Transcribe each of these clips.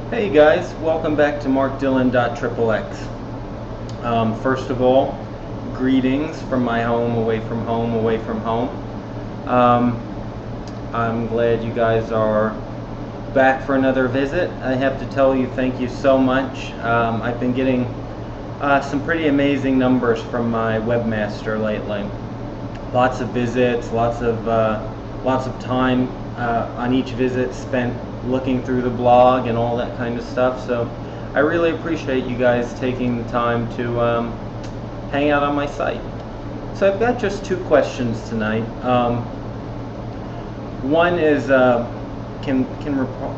Hey guys, welcome back to markdillon.xxx. First of all, greetings from my home, away from home, away from home. Um, I'm glad you guys are back for another visit. I have to tell you, thank you so much. I've been getting some pretty amazing numbers from my webmaster lately. Lots of visits, lots of time on each visit spent looking through the blog and all that kind of stuff. So I really appreciate you guys taking the time to hang out on my site. So I've got just two questions tonight. One is can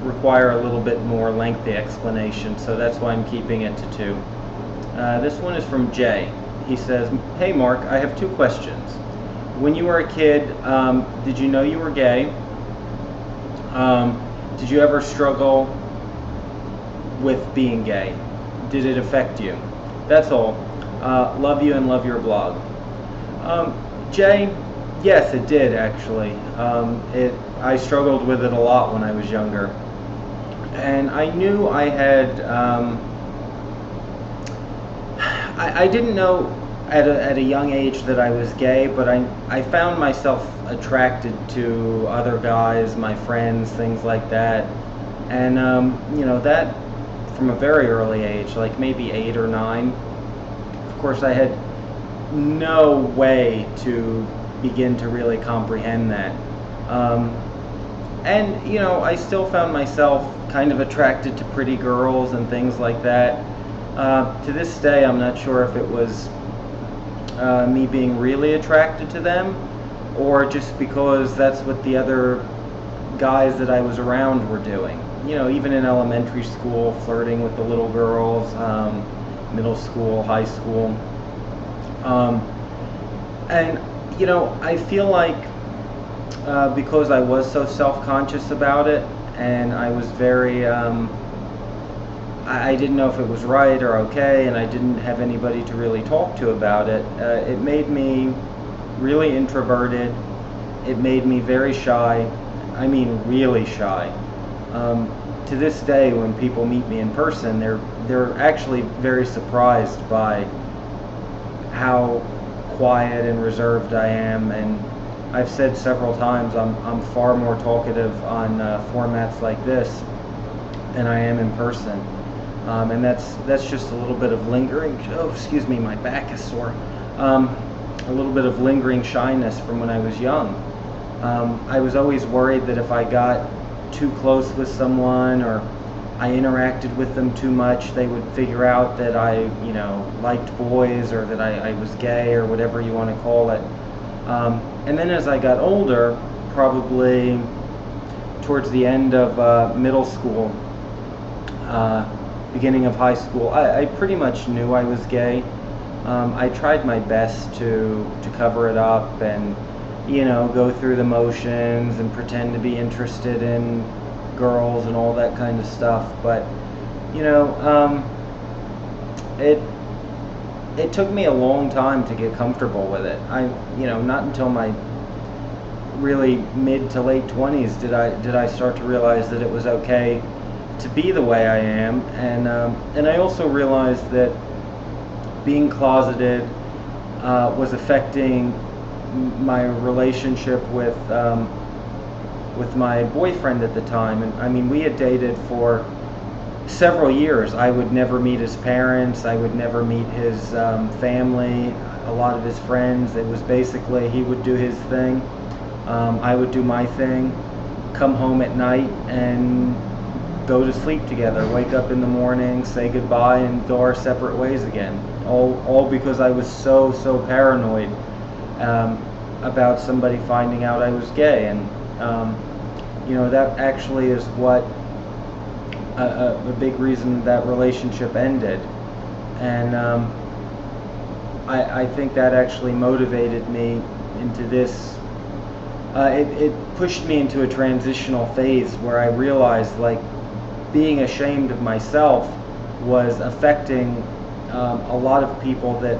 require a little bit more lengthy explanation, so that's why I'm keeping it to two. This one is from Jay. He says, "Hey Mark, I have two questions. When you were a kid, did you know you were gay? Did you ever struggle with being gay? Did it affect you? That's all. Love you and love your blog." Jay, yes, it did actually. I struggled with it a lot when I was younger, and I knew I had. I didn't know at a young age that I was gay, but I found myself attracted to other guys, my friends, things like that. And, that from a very early age, like maybe 8 or 9. Of course, I had no way to begin to really comprehend that. I still found myself kind of attracted to pretty girls and things like that. To this day, I'm not sure if it was me being really attracted to them, or just because that's what the other guys that I was around were doing. Even in elementary school, flirting with the little girls, middle school, high school. I feel like because I was so self-conscious about it, and I was very, I didn't know if it was right or okay, and I didn't have anybody to really talk to about it. It made me really introverted. It made me very shy. I mean, really shy. To this day, when people meet me in person, they're actually very surprised by how quiet and reserved I am. And I've said several times I'm far more talkative on formats like this than I am in person. And that's just a little bit of lingering. Oh, excuse me, my back is sore. A little bit of lingering shyness from when I was young. I was always worried that if I got too close with someone, or I interacted with them too much, they would figure out that I, liked boys, or that I was gay, or whatever you want to call it. And then as I got older, probably towards the end of middle school, beginning of high school, I pretty much knew I was gay. I tried my best to cover it up and, go through the motions and pretend to be interested in girls and all that kind of stuff. But, it took me a long time to get comfortable with it. Not until my really mid to late 20s did I start to realize that it was okay to be the way I am, and I also realized that being closeted was affecting my relationship with my boyfriend at the time. And I mean, we had dated for several years. I would never meet his parents. I would never meet his family. A lot of his friends. It was basically he would do his thing, I would do my thing, come home at night and go to sleep together, wake up in the morning, say goodbye, and go our separate ways again. All because I was so paranoid about somebody finding out I was gay. And that actually is what a big reason that relationship ended. And I think that actually motivated me into this. It pushed me into a transitional phase where I realized, like, being ashamed of myself was affecting a lot of people that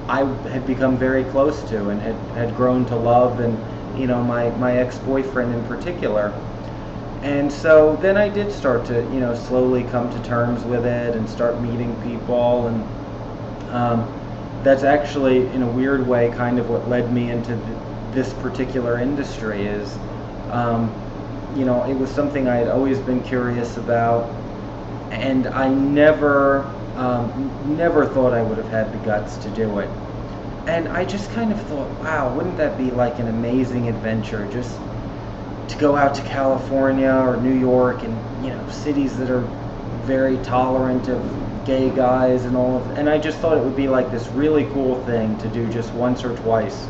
I had become very close to and had grown to love, and my ex-boyfriend in particular. And so then I did start to, slowly come to terms with it and start meeting people. And that's actually, in a weird way, kind of what led me into this particular industry. Is it was something I had always been curious about, and I never thought I would have had the guts to do it. And I just kind of thought, wow, wouldn't that be like an amazing adventure, just to go out to California or New York, and cities that are very tolerant of gay guys and all of. And I just thought it would be like this really cool thing to do just once or twice.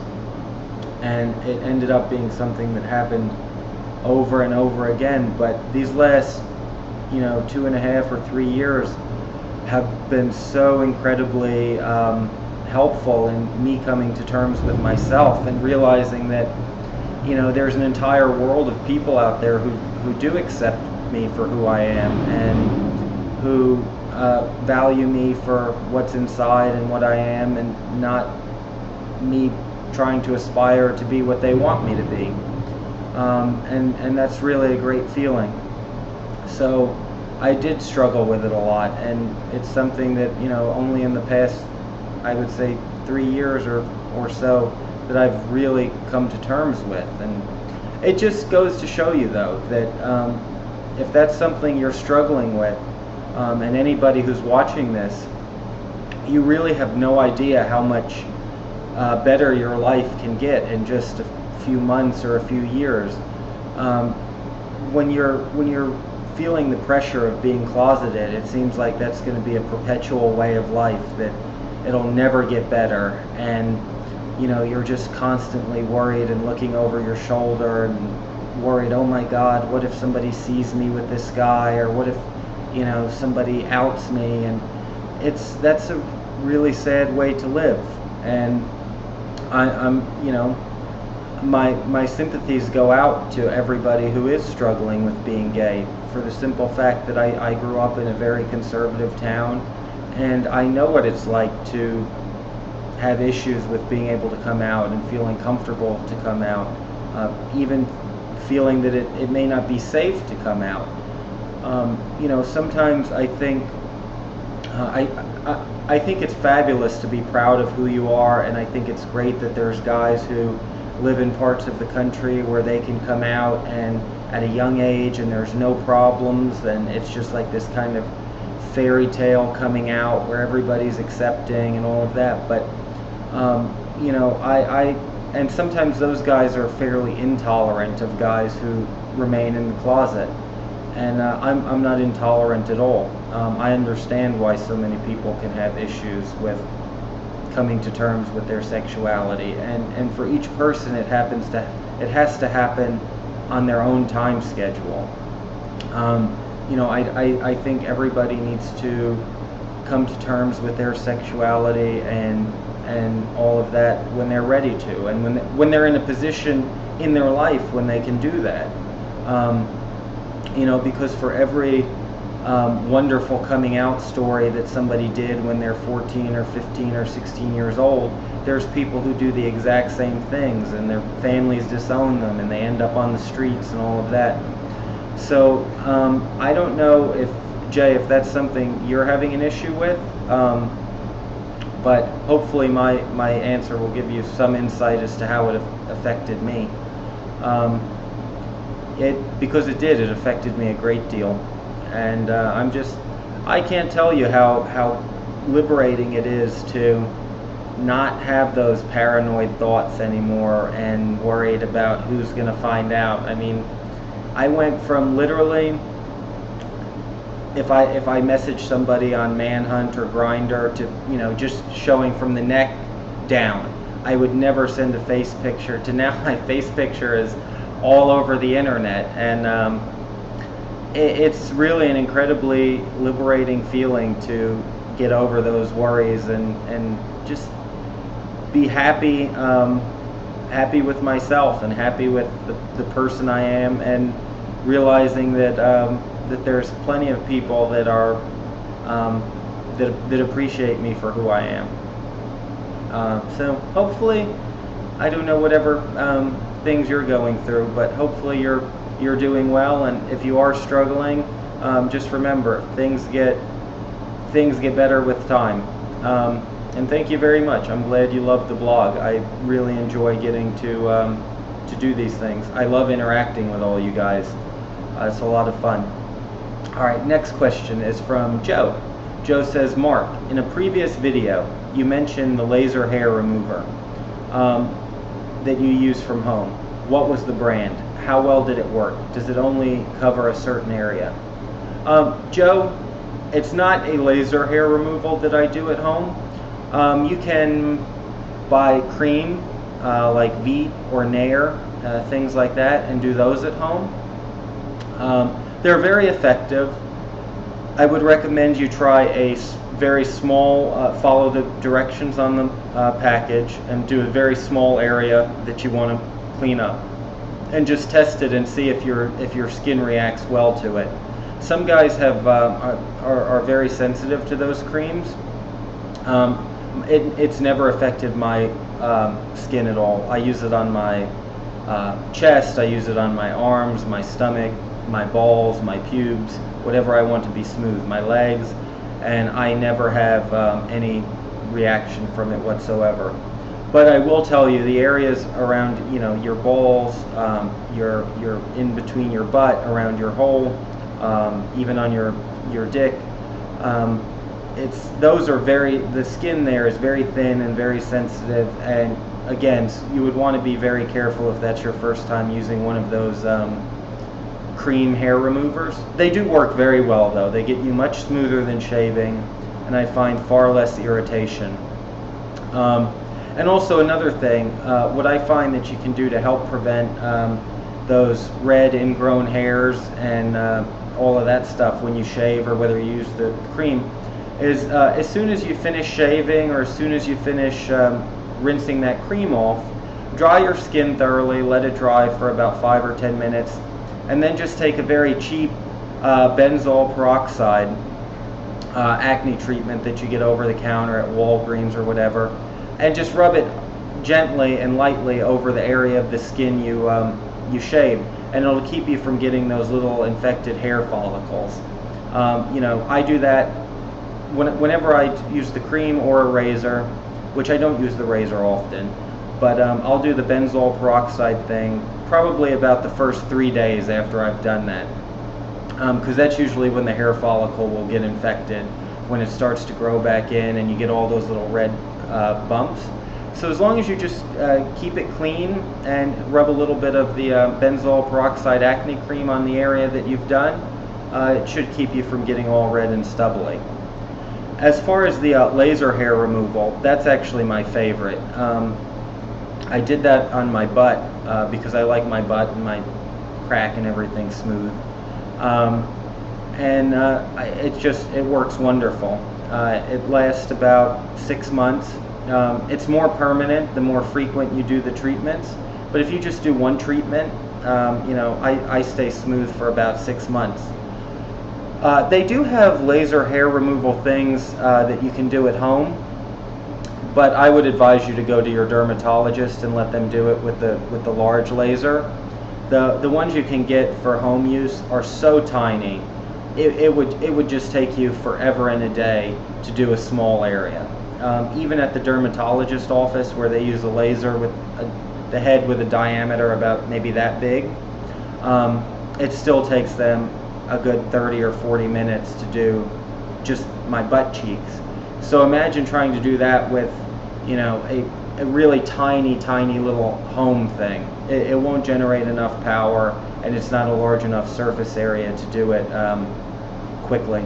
And it ended up being something that happened over and over again. But these last 2.5 or 3 years have been so incredibly helpful in me coming to terms with myself and realizing that there's an entire world of people out there who do accept me for who I am, and who value me for what's inside and what I am, and not me trying to aspire to be what they want me to be. And that's really a great feeling. So I did struggle with it a lot, and it's something that only in the past, I would say, 3 years or so, that I've really come to terms with. And it just goes to show you, though, that if that's something you're struggling with, and anybody who's watching this, you really have no idea how much better your life can get in just a few months or a few years. When you're feeling the pressure of being closeted, it seems like that's going to be a perpetual way of life, that it'll never get better, and you're just constantly worried and looking over your shoulder and worried, oh my God, what if somebody sees me with this guy, or what if somebody outs me? And that's a really sad way to live. And I'm my sympathies go out to everybody who is struggling with being gay, for the simple fact that I grew up in a very conservative town, and I know what it's like to have issues with being able to come out and feeling comfortable to come out, even feeling that it may not be safe to come out. Sometimes I think I think it's fabulous to be proud of who you are, and I think it's great that there's guys who live in parts of the country where they can come out and at a young age, and there's no problems, and it's just like this kind of fairy tale coming out where everybody's accepting and all of that. But I and sometimes those guys are fairly intolerant of guys who remain in the closet, and I'm not intolerant at all. I understand why so many people can have issues with coming to terms with their sexuality, and for each person it has to happen on their own time schedule. I think everybody needs to come to terms with their sexuality and all of that when they're ready to, and when they're in a position in their life when they can do that. Because for every wonderful coming out story that somebody did when they're 14 or 15 or 16 years old, there's people who do the exact same things, and their families disown them, and they end up on the streets and all of that. So I don't know if that's something you're having an issue with, but hopefully my answer will give you some insight as to how it affected me. Because it affected me a great deal, and I can't tell you how liberating it is to not have those paranoid thoughts anymore and worried about who's going to find out. I mean, I went from literally, if I message somebody on Manhunt or Grindr, to just showing from the neck down, I would never send a face picture, to now my face picture is all over the internet. And it's really an incredibly liberating feeling to get over those worries and just be happy with myself, and happy with the person I am, and realizing that there's plenty of people that are that appreciate me for who I am. So hopefully, I don't know whatever things you're going through, but hopefully you're you're doing well, and if you are struggling, just remember, things get better with time. And thank you very much. I'm glad you love the blog. I really enjoy getting to do these things. I love interacting with all you guys. It's a lot of fun. All right, next question is from Joe. Joe says, Mark, in a previous video, you mentioned the laser hair remover that you use from home. What was the brand? How well did it work? Does it only cover a certain area? Joe, it's not a laser hair removal that I do at home. You can buy cream like Veet or Nair, things like that, and do those at home. They're very effective. I would recommend you try a very small, follow the directions on the package, and do a very small area that you want to clean up, and just test it and see if your skin reacts well to it. Some guys are very sensitive to those creams. It's never affected my skin at all. I use it on my chest, I use it on my arms, my stomach, my balls, my pubes, whatever I want to be smooth, my legs, and I never have any reaction from it whatsoever. But I will tell you, the areas around, your balls, your in between your butt, around your hole, even on your dick, the skin there is very thin and very sensitive, and again, you would want to be very careful if that's your first time using one of those cream hair removers. They do work very well though. They get you much smoother than shaving, and I find far less irritation. And also another thing, what I find that you can do to help prevent those red ingrown hairs and all of that stuff when you shave, or whether you use the cream, is as soon as you finish shaving, or as soon as you finish rinsing that cream off, dry your skin thoroughly, let it dry for about 5 or 10 minutes, and then just take a very cheap benzoyl peroxide acne treatment that you get over the counter at Walgreens or whatever, and just rub it gently and lightly over the area of the skin you shave, and it'll keep you from getting those little infected hair follicles. I do that whenever I use the cream or a razor, which I don't use the razor often, but I'll do the benzoyl peroxide thing probably about the first 3 days after I've done that, because that's usually when the hair follicle will get infected, when it starts to grow back in and you get all those little red bumps. So as long as you just keep it clean and rub a little bit of the benzoyl peroxide acne cream on the area that you've done, it should keep you from getting all red and stubbly. As far as the laser hair removal, that's actually my favorite. I did that on my butt because I like my butt and my crack and everything smooth. It works wonderful. It lasts about 6 months. It's more permanent the more frequent you do the treatments, but if you just do one treatment, I stay smooth for about 6 months. They do have laser hair removal things that you can do at home, but I would advise you to go to your dermatologist and let them do it with the large laser. The ones you can get for home use are so tiny, it would just take you forever and a day to do a small area. Even at the dermatologist office, where they use a laser with the head with a diameter about maybe that big, it still takes them a good 30 or 40 minutes to do just my butt cheeks. So imagine trying to do that with a really tiny little home thing. It won't generate enough power, and it's not a large enough surface area to do it quickly.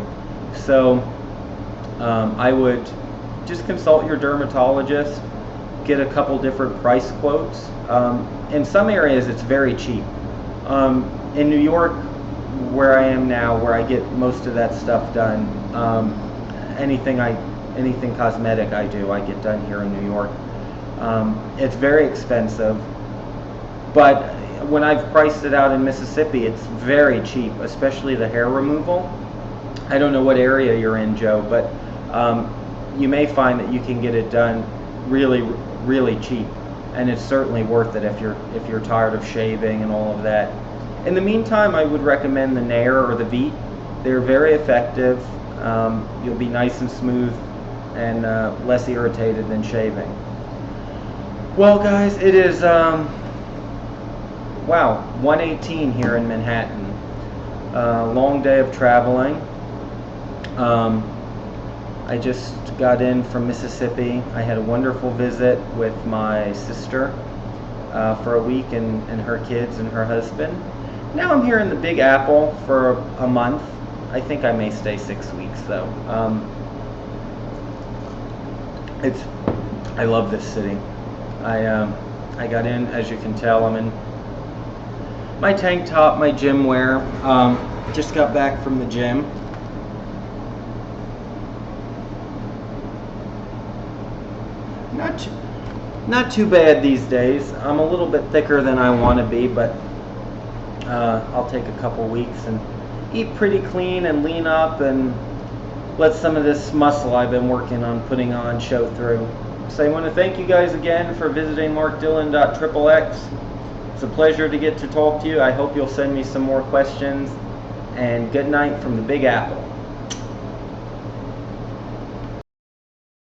So I would just consult your dermatologist, get a couple different price quotes. In some areas it's very cheap. In New York, where I am now, where I get most of that stuff done, anything cosmetic I get done here in New York. It's very expensive, but when I've priced it out in Mississippi, it's very cheap, especially the hair removal. I don't know what area you're in, Joe, but you may find that you can get it done really cheap, and it's certainly worth it if you're tired of shaving and all of that. In the meantime, I would recommend the Nair or the Veet. They're very effective. You'll be nice and smooth and less irritated than shaving. Well, guys, it is wow, 1:18 here in Manhattan. Long day of traveling. I just got in from Mississippi. I had a wonderful visit with my sister for a week and her kids and her husband. Now I'm here in the Big Apple for a month. I think I may stay 6 weeks though. I love this city. I got in, as you can tell, I'm in my tank top, my gym wear. Just got back from the gym. Not too bad these days. I'm a little bit thicker than I want to be, but I'll take a couple weeks and eat pretty clean and lean up and let some of this muscle I've been working on putting on show through. So I want to thank you guys again for visiting markdillon.xxx. It's a pleasure to get to talk to you. I hope you'll send me some more questions, and good night from the Big Apple.